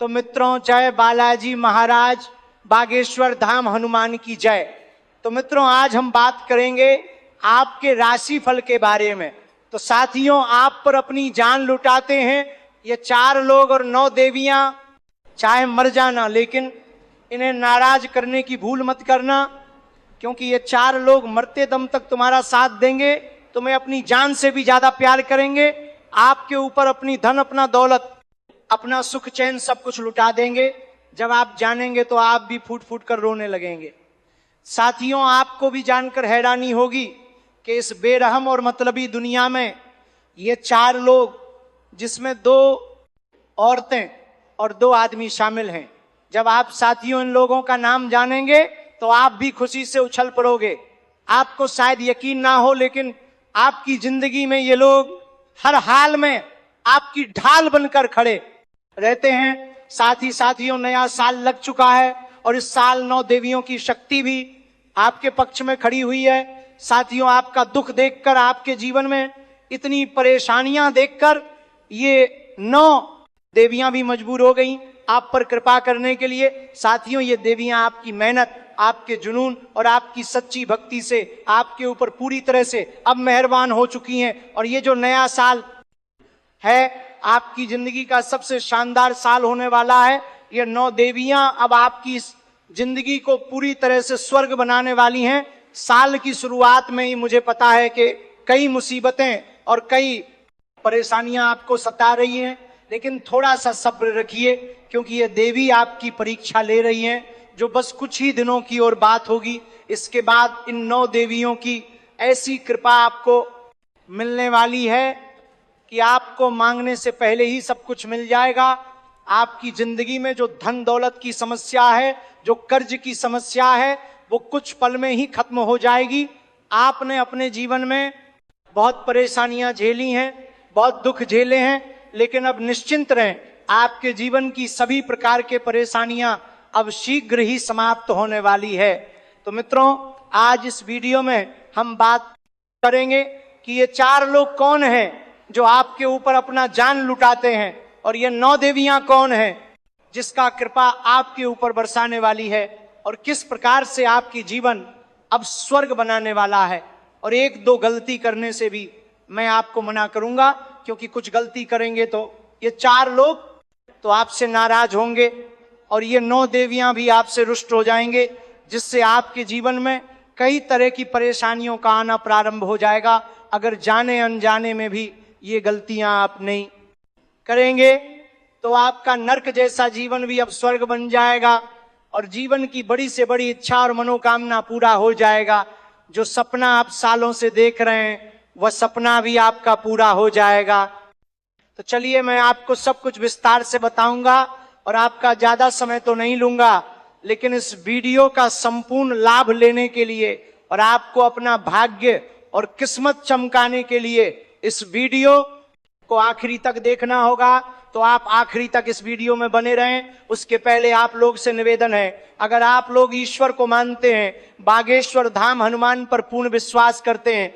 तो मित्रों, जय बालाजी महाराज, बागेश्वर धाम हनुमान की जय। तो मित्रों, आज हम बात करेंगे आपके राशि फल के बारे में। तो साथियों, आप पर अपनी जान लुटाते हैं ये 4 लोग और 9 देवियां, चाहे मर जाना, लेकिन इन्हें नाराज करने की भूल मत करना, क्योंकि ये 4 लोग मरते दम तक तुम्हारा साथ देंगे, तुम्हें अपनी जान से भी ज्यादा प्यार करेंगे, आपके ऊपर अपनी धन, अपना दौलत, अपना सुख चैन सब कुछ लुटा देंगे। जब आप जानेंगे तो आप भी फूट फूट कर रोने लगेंगे। साथियों, आपको भी जानकर हैरानी होगी कि इस बेरहम और मतलबी दुनिया में ये 4 लोग, जिसमें 2 औरतें और 2 आदमी शामिल हैं, जब आप साथियों इन लोगों का नाम जानेंगे तो आप भी खुशी से उछल पड़ोगे। आपको शायद यकीन ना हो, लेकिन आपकी जिंदगी में ये लोग हर हाल में आपकी ढाल बनकर खड़े रहते हैं। साथ ही साथियों, नया साल लग चुका है और इस साल 9 देवियों की शक्ति भी आपके पक्ष में खड़ी हुई है। साथियों, आपका दुख देखकर, आपके जीवन में इतनी परेशानियां देखकर ये 9 देवियां भी मजबूर हो गई आप पर कृपा करने के लिए। साथियों, ये देवियां आपकी मेहनत, आपके जुनून और आपकी सच्ची भक्ति से आपके ऊपर पूरी तरह से अब मेहरबान हो चुकी हैं। और ये जो नया साल है, आपकी जिंदगी का सबसे शानदार साल होने वाला है। ये 9 देवियां अब आपकी जिंदगी को पूरी तरह से स्वर्ग बनाने वाली हैं। साल की शुरुआत में ही मुझे पता है कि कई मुसीबतें और कई परेशानियां आपको सता रही हैं, लेकिन थोड़ा सा सब्र रखिए, क्योंकि ये देवी आपकी परीक्षा ले रही हैं, जो बस कुछ ही दिनों की और बात होगी। इसके बाद इन 9 देवियों की ऐसी कृपा आपको मिलने वाली है कि आपको मांगने से पहले ही सब कुछ मिल जाएगा। आपकी जिंदगी में जो धन दौलत की समस्या है, जो कर्ज की समस्या है, वो कुछ पल में ही खत्म हो जाएगी। आपने अपने जीवन में बहुत परेशानियां झेली हैं, बहुत दुख झेले हैं, लेकिन अब निश्चिंत रहें, आपके जीवन की सभी प्रकार के परेशानियां अब शीघ्र ही समाप्त होने वाली है। तो मित्रों, आज इस वीडियो में हम बात करेंगे कि ये 4 लोग कौन हैं जो आपके ऊपर अपना जान लुटाते हैं, और ये 9 देवियां कौन हैं जिसका कृपा आपके ऊपर बरसाने वाली है, और किस प्रकार से आपकी जीवन अब स्वर्ग बनाने वाला है। और 1-2 गलती करने से भी मैं आपको मना करूंगा, क्योंकि कुछ गलती करेंगे तो ये 4 लोग तो आपसे नाराज होंगे और ये 9 देवियां भी आपसे रुष्ट हो जाएंगे, जिससे आपके जीवन में कई तरह की परेशानियों का आना प्रारंभ हो जाएगा। अगर जाने अनजाने में भी ये गलतियां आप नहीं करेंगे तो आपका नर्क जैसा जीवन भी अब स्वर्ग बन जाएगा, और जीवन की बड़ी से बड़ी इच्छा और मनोकामना पूरा हो जाएगा। जो सपना आप सालों से देख रहे हैं, वह सपना भी आपका पूरा हो जाएगा। तो चलिए, मैं आपको सब कुछ विस्तार से बताऊंगा और आपका ज्यादा समय तो नहीं लूंगा, लेकिन इस वीडियो का संपूर्ण लाभ लेने के लिए और आपको अपना भाग्य और किस्मत चमकाने के लिए इस वीडियो को आखिरी तक देखना होगा। तो आप आखिरी तक इस वीडियो में बने रहें। उसके पहले आप लोग से निवेदन है, अगर आप लोग ईश्वर को मानते हैं, बागेश्वर धाम हनुमान पर पूर्ण विश्वास करते हैं,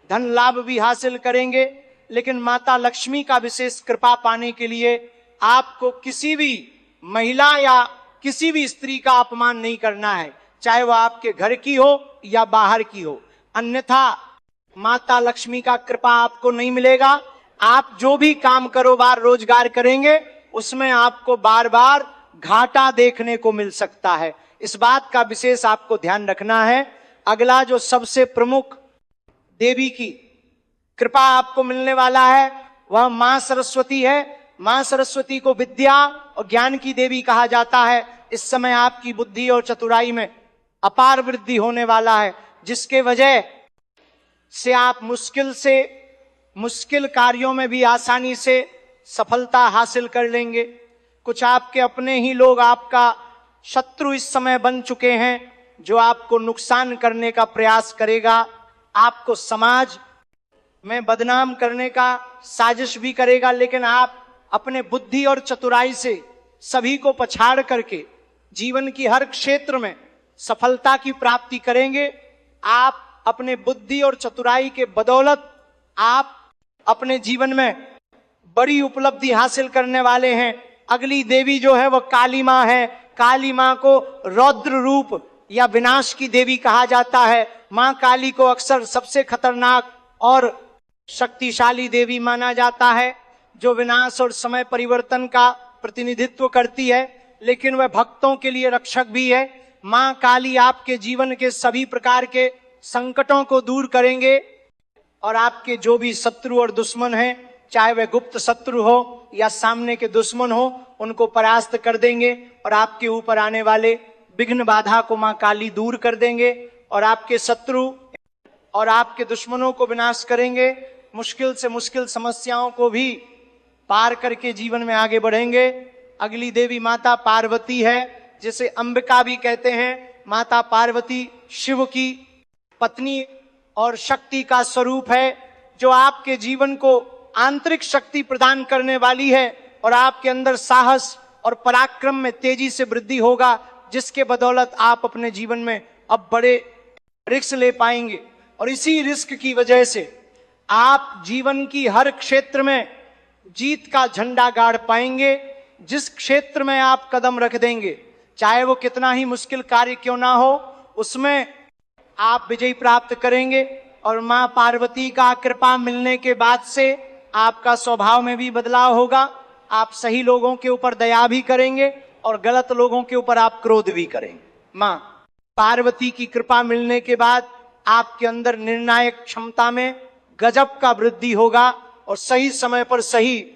धन लाभ भी हासिल करेंगे। लेकिन माता लक्ष्मी का विशेष कृपा पाने के लिए आपको किसी भी महिला या किसी भी स्त्री का अपमान नहीं करना है, चाहे वह आपके घर की हो या बाहर की हो, अन्यथा माता लक्ष्मी का कृपा आपको नहीं मिलेगा। आप जो भी काम कारोबार रोजगार करेंगे उसमें आपको बार बार घाटा देखने को मिल सकता है। इस बात का विशेष आपको ध्यान रखना है। अगला जो सबसे प्रमुख देवी की कृपा आपको मिलने वाला है वह मां सरस्वती है। मां सरस्वती को विद्या और ज्ञान की देवी कहा जाता है। इस समय आपकी बुद्धि और चतुराई में अपार वृद्धि होने वाला है, जिसके वजह से आप मुश्किल कार्यों में भी आसानी से सफलता हासिल कर लेंगे। कुछ आपके अपने ही लोग आपका शत्रु इस समय बन चुके हैं, जो आपको नुकसान करने का प्रयास करेगा, आपको समाज में बदनाम करने का साजिश भी करेगा। लेकिन आप अपने बुद्धि और चतुराई से सभी को पछाड़ करके जीवन की हर क्षेत्र में सफलता की प्राप्ति करेंगे। आप अपने बुद्धि और चतुराई के बदौलत आप अपने जीवन में बड़ी उपलब्धि हासिल करने वाले हैं। अगली देवी जो है वह काली मां है। काली मां को रौद्र रूप या विनाश की देवी कहा जाता है। मां काली को अक्सर सबसे खतरनाक और शक्तिशाली देवी माना जाता है, जो विनाश और समय परिवर्तन का प्रतिनिधित्व करती है, लेकिन वह भक्तों के लिए रक्षक भी है। मां काली आपके जीवन के सभी प्रकार के संकटों को दूर करेंगे और आपके जो भी शत्रु और दुश्मन हैं, चाहे वह गुप्त शत्रु हो या सामने के दुश्मन हो, उनको परास्त कर देंगे और आपके ऊपर आने वाले विघ्न बाधा को मां काली दूर कर देंगे और आपके शत्रु और आपके दुश्मनों को विनाश करेंगे। मुश्किल से मुश्किल समस्याओं को भी पार करके जीवन में आगे बढ़ेंगे। अगली देवी माता पार्वती है, जिसे अंबिका भी कहते हैं। माता पार्वती शिव की पत्नी और शक्ति का स्वरूप है, जो आपके जीवन को आंतरिक शक्ति प्रदान करने वाली है और आपके अंदर साहस और पराक्रम में तेजी से वृद्धि होगा, जिसके बदौलत आप अपने जीवन में अब बड़े रिस्क ले पाएंगे। और इसी रिस्क की वजह से आप जीवन की हर क्षेत्र में जीत का झंडा गाड़ पाएंगे। जिस क्षेत्र में आप कदम रख देंगे, चाहे वो कितना ही मुश्किल कार्य क्यों ना हो, उसमें आप विजय प्राप्त करेंगे। और मां पार्वती का कृपा मिलने के बाद से आपका स्वभाव में भी बदलाव होगा। आप सही लोगों के ऊपर दया भी करेंगे और गलत लोगों के ऊपर आप क्रोध भी करेंगे। मां पार्वती की कृपा मिलने के बाद आपके अंदर निर्णायक क्षमता में गजब का वृद्धि होगा और सही समय पर सही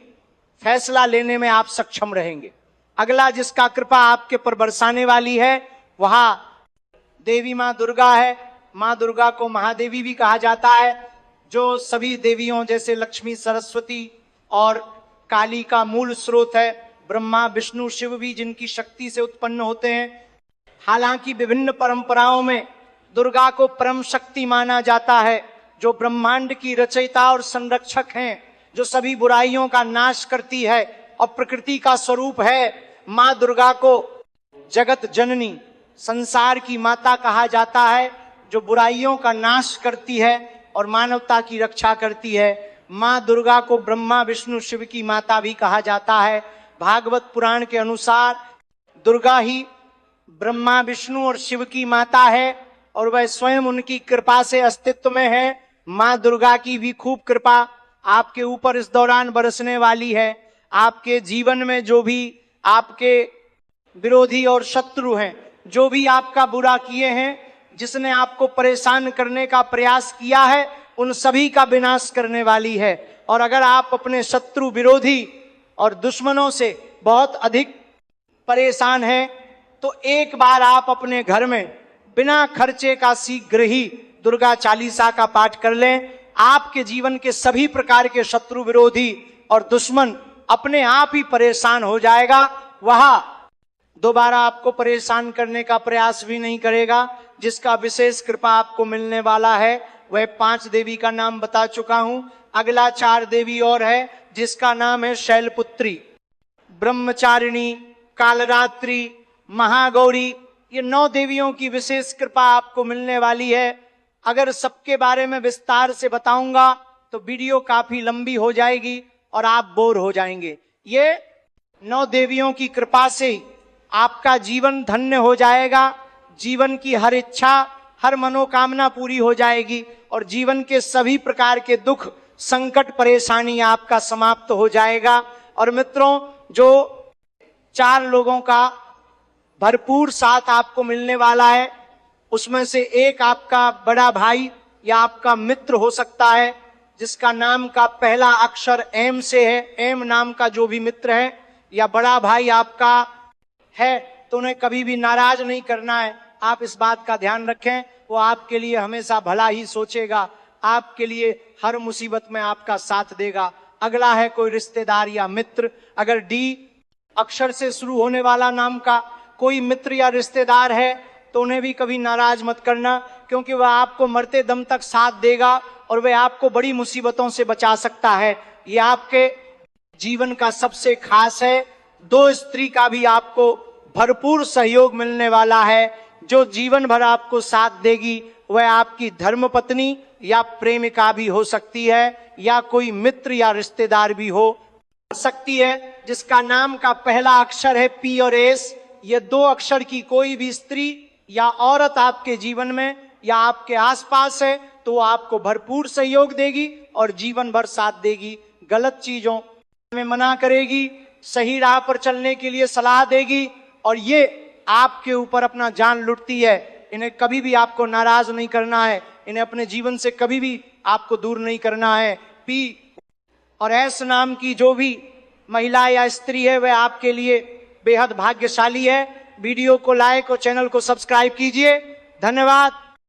फैसला लेने में आप सक्षम रहेंगे। अगला जिसका कृपा आपके पर बरसाने वाली है वह देवी मां दुर्गा है। मां दुर्गा को महादेवी भी कहा जाता है, जो सभी देवियों जैसे लक्ष्मी, सरस्वती और काली का मूल स्रोत है। ब्रह्मा, विष्णु, शिव भी जिनकी शक्ति से उत्पन्न होते हैं। हालांकि विभिन्न परंपराओं में दुर्गा को परम शक्ति माना जाता है, जो ब्रह्मांड की रचयिता और संरक्षक हैं, जो सभी बुराइयों का नाश करती है और प्रकृति का स्वरूप है। मां दुर्गा को जगत जननी, संसार की माता कहा जाता है, जो बुराइयों का नाश करती है और मानवता की रक्षा करती है। मां दुर्गा को ब्रह्मा, विष्णु, शिव की माता भी कहा जाता है। भागवत पुराण के अनुसार दुर्गा ही ब्रह्मा, विष्णु और शिव की माता है और वह स्वयं उनकी कृपा से अस्तित्व में है। मां दुर्गा की भी खूब कृपा आपके ऊपर इस दौरान बरसने वाली है। आपके जीवन में जो भी आपके विरोधी और शत्रु हैं, जो भी आपका बुरा किए हैं, जिसने आपको परेशान करने का प्रयास किया है, उन सभी का विनाश करने वाली है। और अगर आप अपने शत्रु, विरोधी और दुश्मनों से बहुत अधिक परेशान हैं, तो एक बार आप अपने घर में बिना खर्चे का शीघ्र ही दुर्गा चालीसा का पाठ कर लें। आपके जीवन के सभी प्रकार के शत्रु, विरोधी और दुश्मन अपने आप ही परेशान हो जाएगा। वह दोबारा आपको परेशान करने का प्रयास भी नहीं करेगा। जिसका विशेष कृपा आपको मिलने वाला है वह 5 देवी का नाम बता चुका हूं। अगला 4 देवी और है, जिसका नाम है शैलपुत्री, ब्रह्मचारिणी, कालरात्रि, महागौरी। ये 9 देवियों की विशेष कृपा आपको मिलने वाली है। अगर सबके बारे में विस्तार से बताऊंगा तो वीडियो काफी लंबी हो जाएगी और आप बोर हो जाएंगे। ये 9 देवियों की कृपा से आपका जीवन धन्य हो जाएगा, जीवन की हर इच्छा, हर मनोकामना पूरी हो जाएगी और जीवन के सभी प्रकार के दुख, संकट, परेशानी आपका समाप्त हो जाएगा। और मित्रों, जो 4 लोगों का भरपूर साथ आपको मिलने वाला है, उसमें से एक आपका बड़ा भाई या आपका मित्र हो सकता है, जिसका नाम का पहला अक्षर एम से है। एम नाम का जो भी मित्र है या बड़ा भाई आपका है, तो उन्हें कभी भी नाराज नहीं करना है। आप इस बात का ध्यान रखें, वो आपके लिए हमेशा भला ही सोचेगा, आपके लिए हर मुसीबत में आपका साथ देगा। अगला है कोई रिश्तेदार या मित्र। अगर डी अक्षर से शुरू होने वाला नाम का कोई मित्र या रिश्तेदार है तो उन्हें भी कभी नाराज मत करना, क्योंकि वह आपको मरते दम तक साथ देगा और वह आपको बड़ी मुसीबतों से बचा सकता है। ये आपके जीवन का सबसे खास है। 2 स्त्री का भी आपको भरपूर सहयोग मिलने वाला है, जो जीवन भर आपको साथ देगी। वह आपकी धर्मपत्नी या प्रेमिका भी हो सकती है, या कोई मित्र या रिश्तेदार भी हो सकती है, जिसका नाम का पहला अक्षर है पी और एस। ये 2 अक्षर की कोई भी स्त्री या औरत आपके जीवन में या आपके आसपास है तो वो आपको भरपूर सहयोग देगी और जीवन भर साथ देगी। गलत चीजों में मना करेगी, सही राह पर चलने के लिए सलाह देगी और ये आपके ऊपर अपना जान लुटती है। इन्हें कभी भी आपको नाराज नहीं करना है, इन्हें अपने जीवन से कभी भी आपको दूर नहीं करना है। पी और एस नाम की जो भी महिला या स्त्री है वह आपके लिए बेहद भाग्यशाली है। वीडियो को लाइक और चैनल को सब्सक्राइब कीजिए। धन्यवाद।